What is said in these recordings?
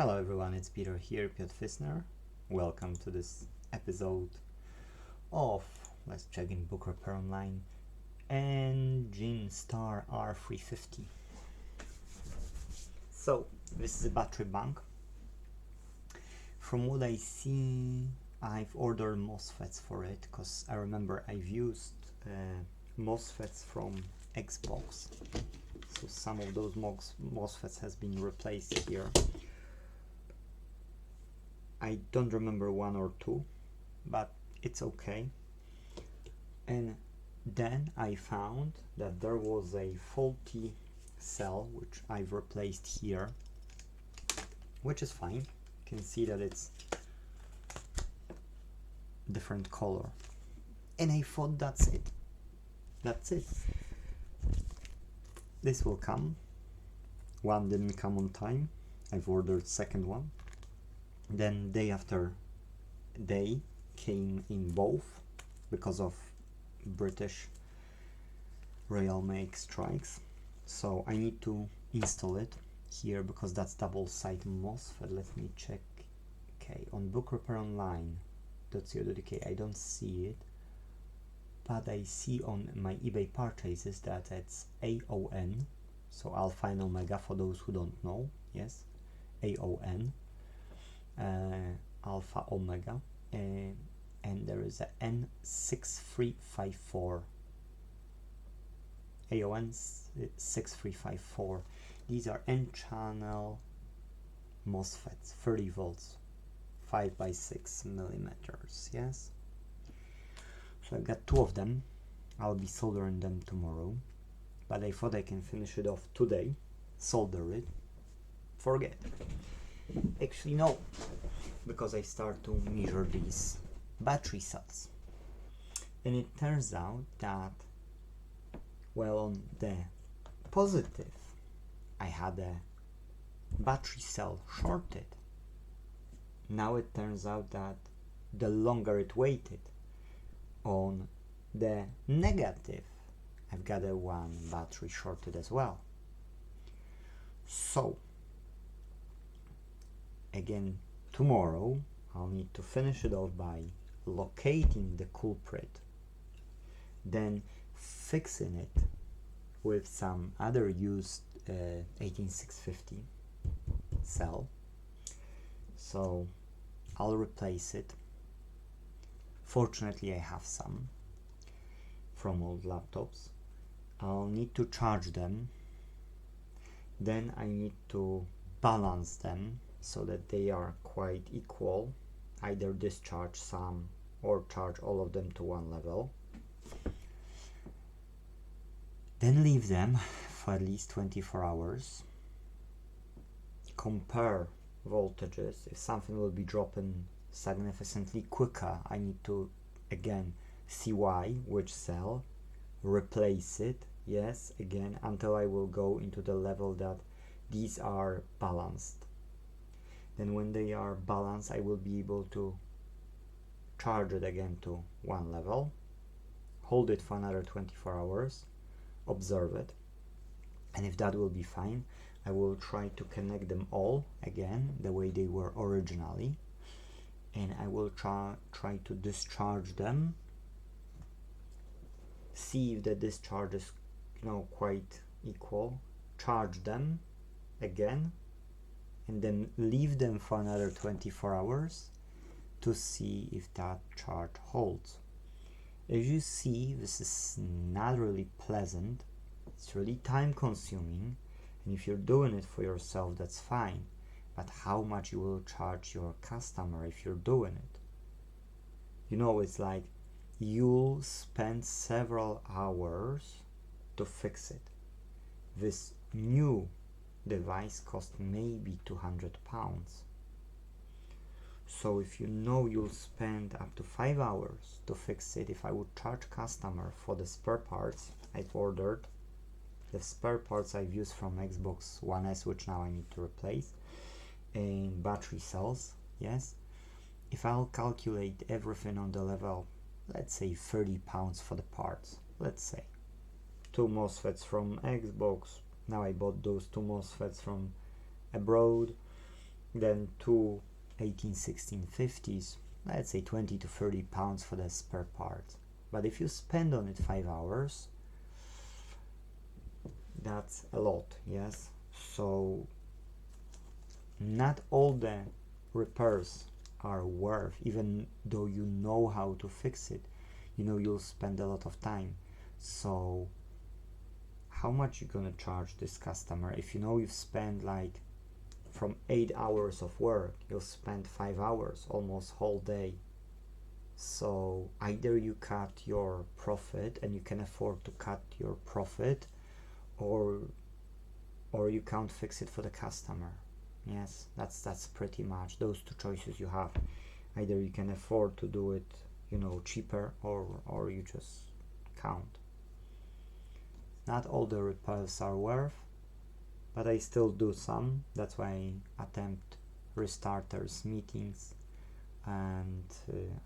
Hello everyone, it's Peter here, Piotr Fisner. Welcome to this episode of Let's Check in Book Repair Online Engine Star R350. So, this is a battery bank. From what I see, I've ordered MOSFETs for it because I remember I've used MOSFETs from Xbox. So some of those MOSFETs has been replaced here. I don't remember one or two, but it's okay. And then I found that there was a faulty cell which I've replaced here, which is fine. You can see that it's different color. And I thought that's it. That's it. This will come. One didn't come on time. I've ordered second one. Then day after day came in both because of British rail make strikes. So I need to install it here because that's double side MOSFET. Let me check. Okay, on bookrepair.online.co.uk I don't see it, but I see on my eBay purchases that it's AON, so Alpha and Omega for those who don't know. Yes, AON. Alpha Omega, and there is a N6354 AON 6354. These are N-channel MOSFETs, 30 volts, 5 by 6 millimeters. Yes, so I got two of them. I'll be soldering them tomorrow, but I thought I can finish it off today, solder it, forget. Actually no, because I start to measure these battery cells, and it turns out that, well, on the positive I had a battery cell shorted. Now it turns out that the longer it waited, on the negative I've got a one battery shorted as well. So again, tomorrow I'll need to finish it off by locating the culprit, then fixing it with some other used 18650 cell. So I'll replace it. Fortunately I have some from old laptops. I'll need to charge them, then I need to balance them so that they are quite equal, either discharge some or charge all of them to one level, then leave them for at least 24 hours, compare voltages. If something will be dropping significantly quicker, I need to again see why, which cell, replace it, yes, again, until I will go into the level that these are balanced. Then when they are balanced, I will be able to charge it again to one level, hold it for another 24 hours, observe it, and if that will be fine, I will try to connect them all again the way they were originally, and I will try to discharge them, see if the discharge is quite equal, charge them again, and then leave them for another 24 hours to see if that charge holds. As you see, this is not really pleasant, it's really time consuming, and if you're doing it for yourself, that's fine, but how much you will charge your customer if you're doing it? It's like you'll spend several hours to fix it. This new device cost maybe £200. So if you'll spend up to 5 hours to fix it, if I would charge customer for the spare parts I've ordered, the spare parts I've used from Xbox One S, which now I need to replace, and battery cells, yes, if I'll calculate everything on the level, let's say £30 for the parts, let's say two MOSFETs from Xbox. Now I bought those two MOSFETs from abroad, then two 181650s, let's say 20 to 30 pounds for the spare part. But if you spend on it 5 hours, that's a lot, yes? So not all the repairs are worth, even though you know how to fix it, you know you'll spend a lot of time. So how much you gonna charge this customer? If you know you've spent like from 8 hours of work, you'll spend 5 hours, almost whole day. So either you cut your profit, and you can afford to cut your profit, or you can't fix it for the customer. Yes, that's pretty much those two choices you have. Either you can afford to do it, you know, cheaper, or you just can't. Not all the repairs are worth, but I still do some. That's why I attempt restarters meetings, and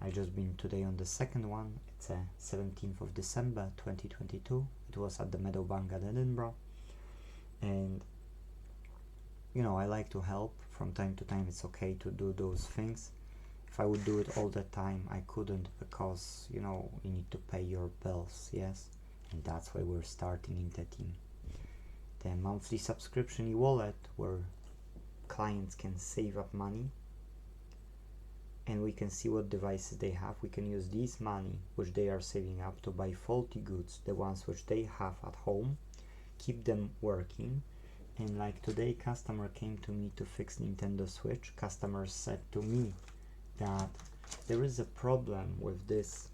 I just been today on the second one. It's 17th of December 2022. It was at the Meadowbank at Edinburgh, and you know, I like to help from time to time. It's okay to do those things. If I would do it all the time, I couldn't, because you know, you need to pay your bills, yes? And that's why we're starting Inte.Team, the monthly subscription e-wallet where clients can save up money, and we can see what devices they have. We can use this money which they are saving up to buy faulty goods, the ones which they have at home, keep them working. And like today, customer came to me to fix Nintendo Switch. Customer said to me that there is a problem with this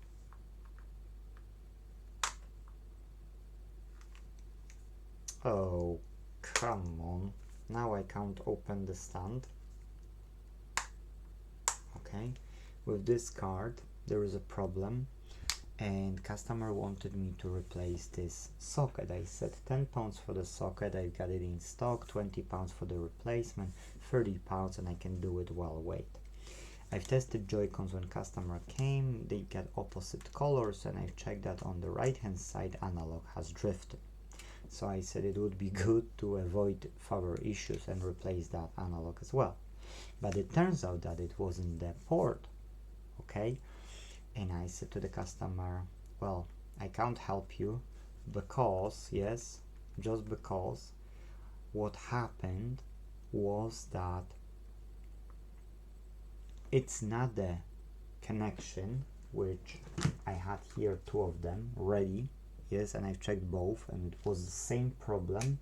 oh, come on, now I can't open the stand. Okay, with this card there is a problem, and customer wanted me to replace this socket. I said 10 pounds for the socket, I got it in stock, 20 pounds for the replacement, 30 pounds, and I can do it while wait. I've tested Joy-Cons when customer came, they get opposite colors, and I've checked that on the right hand side analog has drifted. So I said it would be good to avoid further issues and replace that analog as well. But it turns out that it wasn't the port, okay? And I said to the customer, well, I can't help you because, yes, just because what happened was that it's not the connection, which I had here two of them ready, yes, and I've checked both and it was the same problem.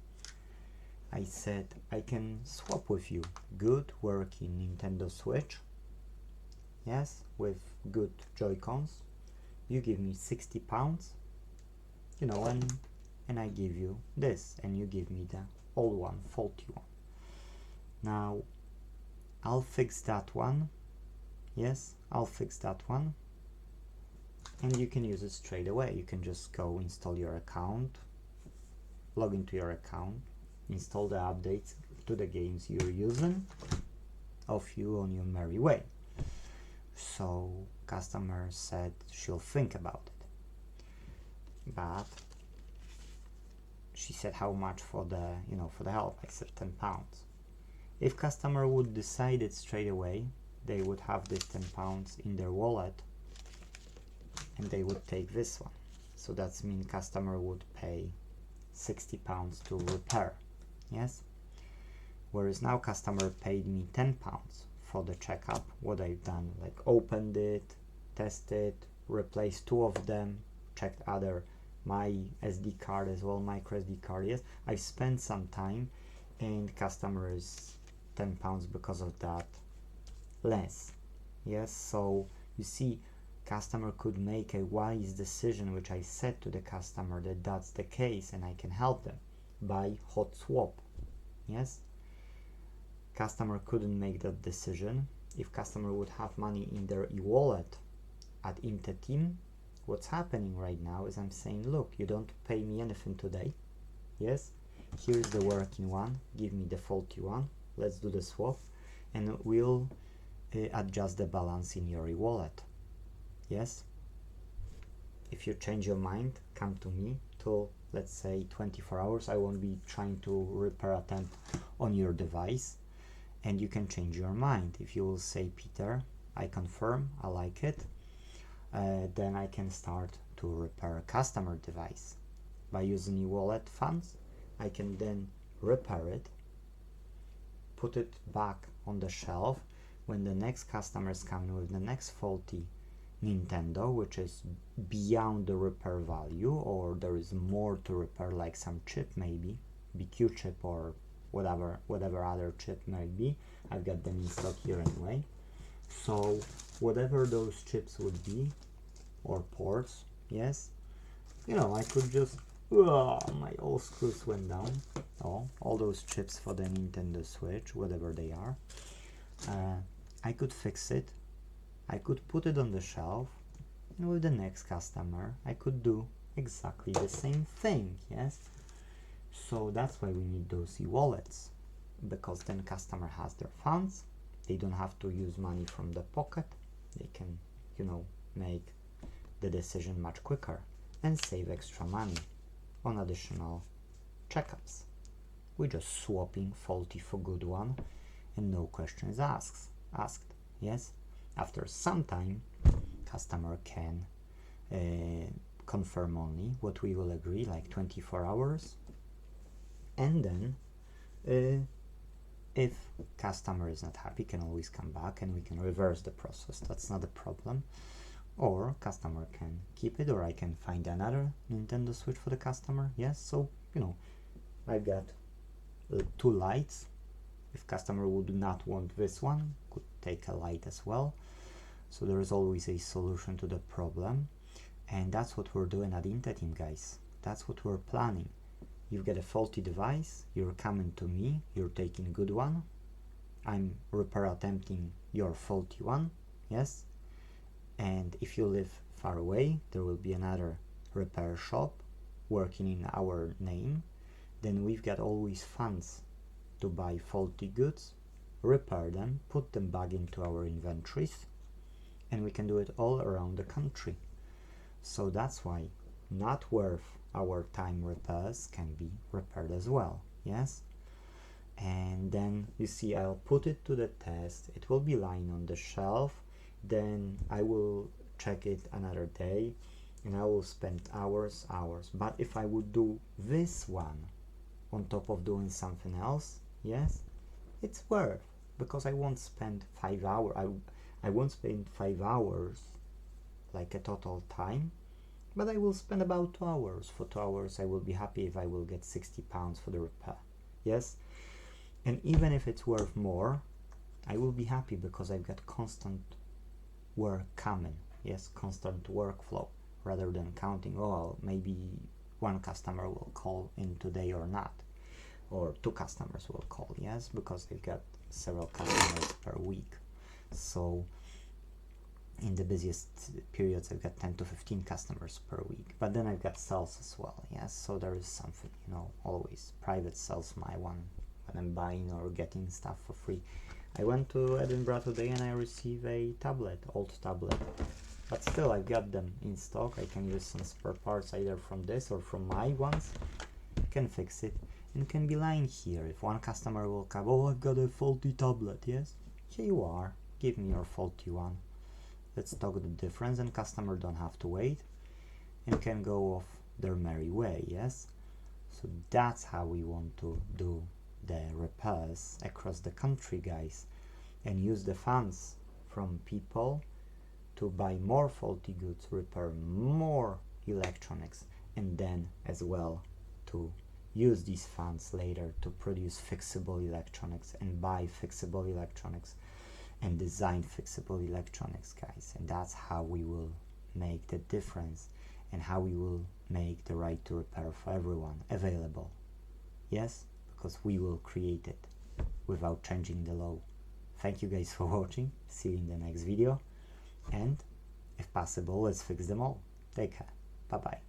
I said I can swap with you good working Nintendo Switch, yes, with good Joy-Cons. You give me 60 pounds, you know, and I give you this, and you give me the old one, faulty one. Now I'll fix that one, yes, I'll fix that one, and you can use it straight away. You can just go install your account, log into your account, install the updates to the games you're using, off you on your merry way. So customer said she'll think about it, but she said how much for the, you know, for the help. I said 10 pounds. If customer would decide it straight away, they would have this 10 pounds in their wallet and they would take this one. So that's mean customer would pay 60 pounds to repair, yes? Whereas now customer paid me 10 pounds for the checkup. What I've done, like opened it, tested, replaced two of them, checked other, my SD card as well, micro SD card, yes. I've spent some time, and customer is 10 pounds because of that less, yes. So you see, customer could make a wise decision, which I said to the customer that that's the case and I can help them by hot swap, yes. Customer couldn't make that decision. If customer would have money in their e-wallet at Inte.Team, what's happening right now is I'm saying, look, you don't pay me anything today, yes, here's the working one, give me the faulty one, let's do the swap, and we'll adjust the balance in your e-wallet, yes. If you change your mind, come to me till, let's say, 24 hours. I won't be trying to repair attempt on your device, And you can change your mind. If you will say, Peter, I confirm, I like it, then I can start to repair a customer device. By using e-wallet funds, I can then repair it, put it back on the shelf when the next customers come with the next faulty Nintendo, which is beyond the repair value, or there is more to repair, like some chip, maybe BQ chip or whatever other chip might be. I've got them in stock here anyway. So whatever those chips would be, or ports, yes, you know, I could just, my all screws went down. All those chips for the Nintendo Switch, whatever they are, I could fix it. I could put it on the shelf, and with the next customer I could do exactly the same thing, yes. So that's why we need those e-wallets, because then customer has their funds, they don't have to use money from the pocket, they can, you know, make the decision much quicker and save extra money on additional checkups. We're just swapping faulty for good one, and no questions asked, yes. After some time, customer can confirm only what we will agree, like 24 hours, and then if customer is not happy, can always come back and we can reverse the process. That's not a problem. Or customer can keep it, or I can find another Nintendo Switch for the customer, yes. So, you know, I've got 2 lights. If customer would not want this one, could take a light as well. So there is always a solution to the problem, and that's what we're doing at Inte.Team, guys. That's what we're planning. You've got a faulty device, you're coming to me, you're taking a good one, I'm repair attempting your faulty one, yes. And if you live far away, there will be another repair shop working in our name. Then we've got always funds to buy faulty goods, repair them, put them back into our inventories, and we can do it all around the country. So that's why not worth our time repairs can be repaired as well, yes. And then you see, I'll put it to the test, it will be lying on the shelf, then I will check it another day, and I will spend hours. But if I would do this one on top of doing something else, yes, it's worth, because I won't spend 5 hours. I won't spend 5 hours like a total time, but I will spend about 2 hours. For 2 hours I will be happy if I will get £60 for the repair, yes. And even if it's worth more, I will be happy, because I've got constant work coming, yes, constant workflow, rather than counting, oh, maybe one customer will call in today or not, or 2 customers will call, yes, because they've got several customers per week. So in the busiest periods I've got 10 to 15 customers per week, but then I've got sales as well, yes. So there is something, you know, always private sales, my one, when I'm buying or getting stuff for free. I went to Edinburgh today and I received a tablet, old tablet, but still I've got them in stock. I can use some spare parts either from this or from my ones, can fix it, and can be lying here. If one customer will come, oh, I've got a faulty tablet, yes, here you are, give me your faulty one, let's talk the difference, and customer don't have to wait and can go off their merry way, yes. So that's how we want to do the repairs across the country, guys, and use the funds from people to buy more faulty goods, repair more electronics, and then as well to use these funds later to produce fixable electronics and buy fixable electronics and design fixable electronics, guys. And that's how we will make the difference, and how we will make the right to repair for everyone available, yes, because we will create it without changing the law. Thank you guys for watching, see you in the next video, and if possible, let's fix them all. Take care, bye bye.